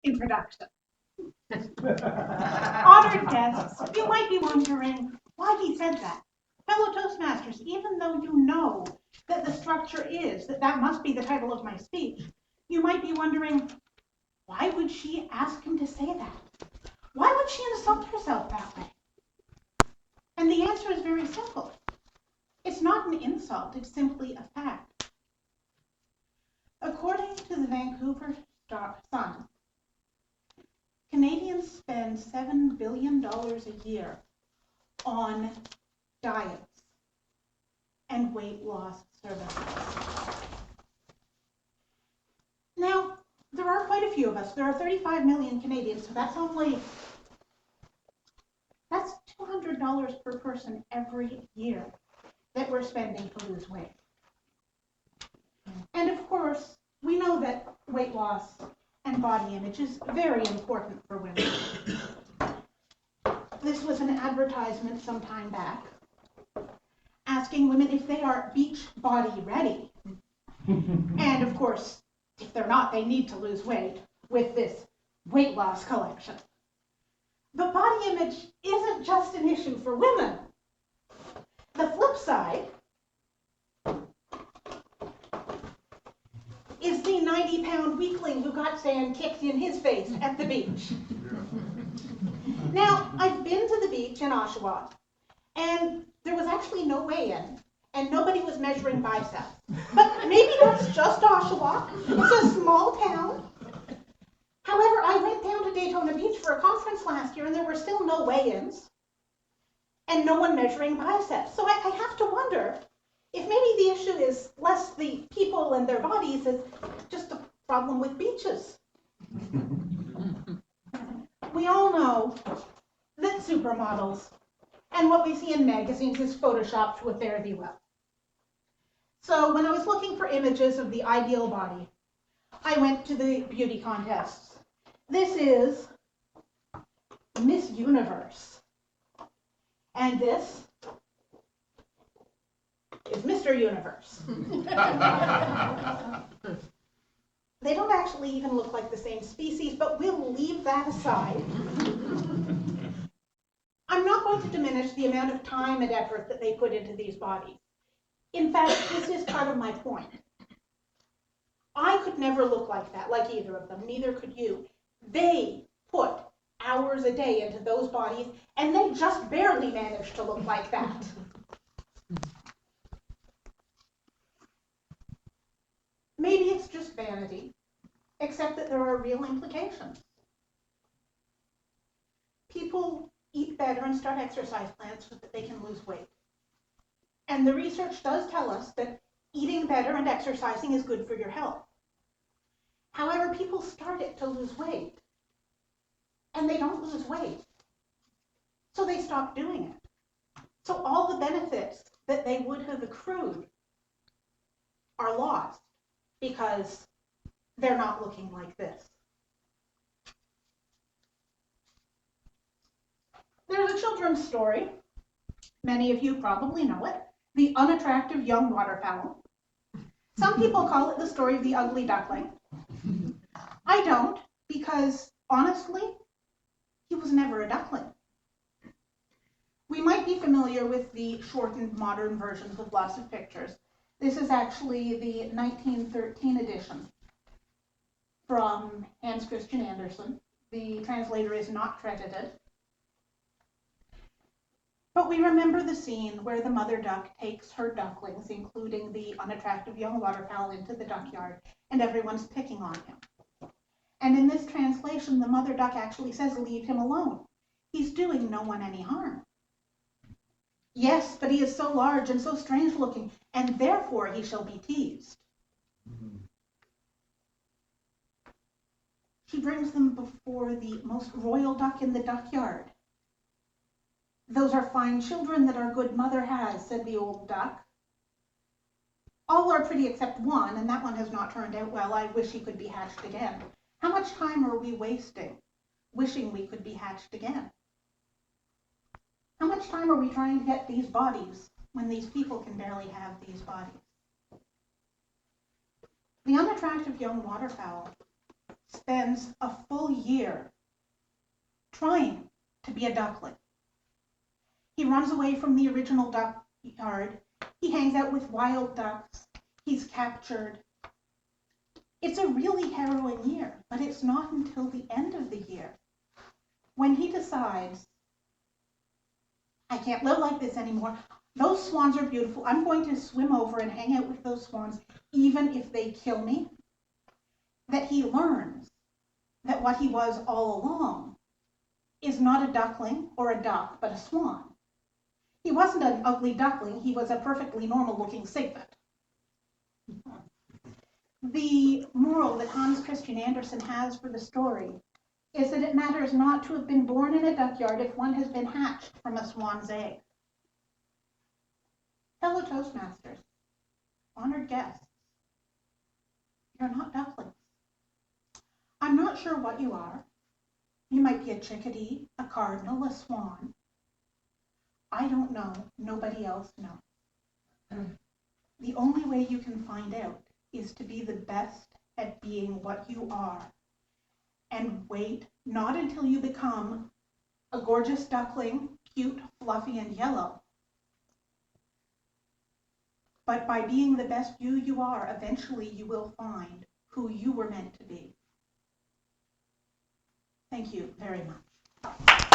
introduction. Honored guests, you might be wondering why he said that. Fellow Toastmasters, even though you know that the structure is that must be the title of my speech, you might be wondering, why would she ask him to say that? Why would she insult herself that way? And the answer is very simple. It's not an insult, it's simply a fact. According to the Vancouver Sun, Canadians spend $7 billion a year on diets and weight loss services. Now, there are quite a few of us. There are 35 million Canadians, so that's $200 per person every year that we're spending to lose weight. And of course, we know that weight loss and body image is very important for women. This was an advertisement some time back asking women if they are beach body ready. And of course, if they're not, they need to lose weight with this weight loss collection. But body image isn't just an issue for women. The flip side is the 90-pound weakling who got sand kicked in his face at the beach. Now, I've been to the beach in Oshawa, and there was actually no weigh-in, and nobody was measuring biceps. But maybe that's just Oshawa. It's a small town. However, I went down to Daytona Beach for a conference last year, and there were still no weigh-ins and no one measuring biceps. So I have to wonder if maybe the issue is less the people and their bodies, is just a problem with beaches. We all know that supermodels and what we see in magazines is photoshopped with fare thee well. So when I was looking for images of the ideal body, I went to the beauty contests. This is Miss Universe. And this is Mr. Universe. They don't actually even look like the same species, but we'll leave that aside. I'm not going to diminish the amount of time and effort that they put into these bodies. In fact, this is part of my point. I could never look like that, like either of them, neither could you. They put hours a day into those bodies, and they just barely managed to look like that. Maybe it's just vanity, except that there are real implications. People eat better and start exercise plans so that they can lose weight. And the research does tell us that eating better and exercising is good for your health. However, people start it to lose weight, and they don't lose weight. So they stop doing it. So all the benefits that they would have accrued are lost because they're not looking like this. There's a children's story. Many of you probably know it. The Unattractive Young Waterfowl. Some people call it the story of the ugly duckling. I don't, because honestly, he was never a duckling. We might be familiar with the shortened modern versions with lots of pictures. This is actually the 1913 edition from Hans Christian Andersen. The translator is not credited. But we remember the scene where the mother duck takes her ducklings, including the unattractive young waterfowl, into the duckyard, and everyone's picking on him. And in this translation, the mother duck actually says, "Leave him alone. He's doing no one any harm." Yes, but he is so large and so strange looking, and therefore he shall be teased. Mm-hmm. She brings them before the most royal duck in the duckyard. "Those are fine children that our good mother has," said the old duck. "All are pretty except one, and that one has not turned out well. I wish he could be hatched again." How much time are we wasting wishing we could be hatched again? How much time are we trying to get these bodies when these people can barely have these bodies? The unattractive young waterfowl spends a full year trying to be a duckling. He runs away from the original duck yard. He hangs out with wild ducks. He's captured. It's a really harrowing year, but it's not until the end of the year when he decides, I can't live like this anymore. Those swans are beautiful. I'm going to swim over and hang out with those swans, even if they kill me. That he learns that what he was all along is not a duckling or a duck, but a swan. He wasn't an ugly duckling. He was a perfectly normal-looking cygnet. The moral that Hans Christian Andersen has for the story is that it matters not to have been born in a duckyard if one has been hatched from a swan's egg. Fellow Toastmasters, honored guests, you're not ducklings. I'm not sure what you are. You might be a chickadee, a cardinal, a swan. I don't know. Nobody else knows. The only way you can find out is to be the best at being what you are. And wait not until you become a gorgeous duckling, cute, fluffy, and yellow. But by being the best you are, eventually you will find who you were meant to be. Thank you very much.